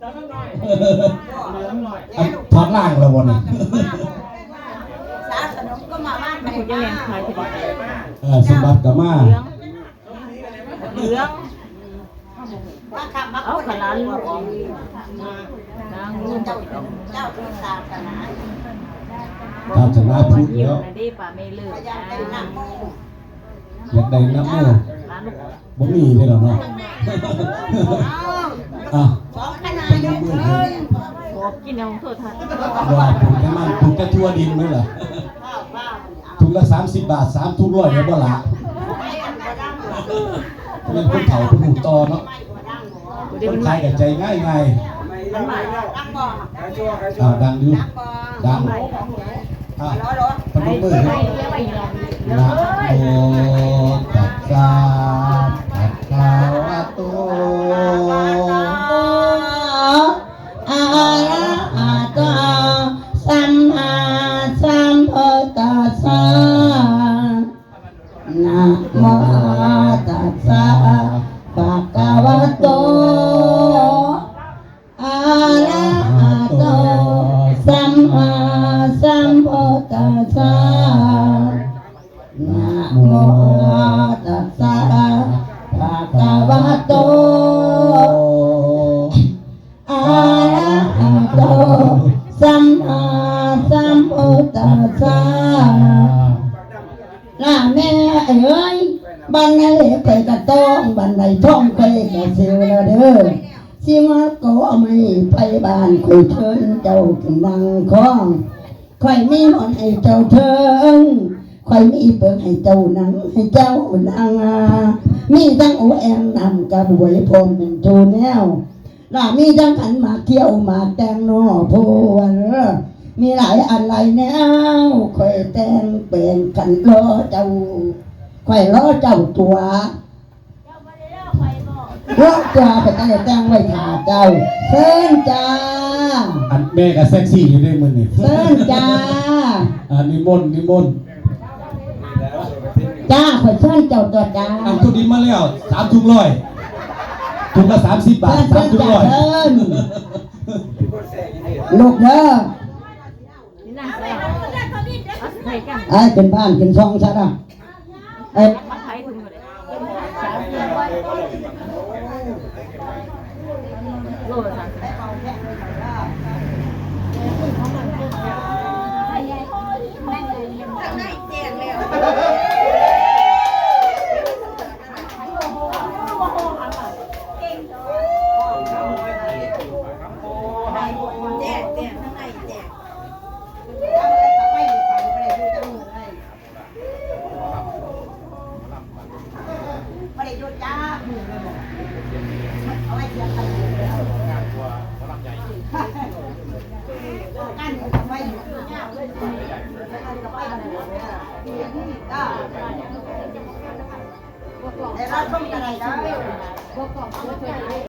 ทอดล่างเราวันนี้สาขนมก็มาบ้านไปบ้านสมบัติกับมาเหลืองมาขับมาเอาขนาดลูกนางลูกเจ้าที่ศาสนาตามชนะพูดแล้วได้ป่าไม่เลิกอยากได้น้ำมูบ่มีเลยหรอเนาะสองขนาดเดินบอกกินเอาโทษทันว่าผมแค่มันผมแค่ทั่วดินมั้ยเหรอถุงละ30 บาท3ถุง100เนี่ยบ่ละเป็นคนเฒ่าคนหนุ่มโตเนาะคนไทยกับใจง่ายดังอยู่ดังพนมมือนะโมตัสสะภะคะวะโตอะระหะโตสัมมาสัมพุทธัสสะนะโมตัสสะภะคะวะโตอะระหะโตสัมมาสัมพุทธัสสะนะโมตัสสะภะคะวะโตอะระหะโตสัมมาสัมพุทธัสสะล่ะแม่เอ้ยบ้านไหนเคยกระต้องบ้านไหนท้องเคยกระเสียวละเด้อสิมาก็ไม่ไปบ้านคุยเชิญเจ้าขึ้นนั่งของค่อยมีหอนให้เจ้าเทิงค่อยมีเปิดให้เจ้านั่งให้เจ้านั่งมีทั้งโอแองนำกระบวยพรมเป็นทูแนวล่ะมีทั้งขันมาเที่ยวมาแต่งนอโพวันมีหลายอะไรแนวค่อยแต่งเป็นขันรอเจ้าค่อยรอเจ้าตัวพวกตัวไปแต่งไว้ถาเจ้าเซินจ้าอันแม่กับเซ็กซี่อยู่ในมือนี่เซินจ้านิมนต์จ้าข่อยเซินเจ้าตัวจ้าอันทุดินมาแล้ว3 ถุง100ถุงละ30 บาท3 ถุง100ลูกเด้อไอ้เป็นบ้านเป็นช่องซะนะไอ้โลสันได้รับชมอะไรได้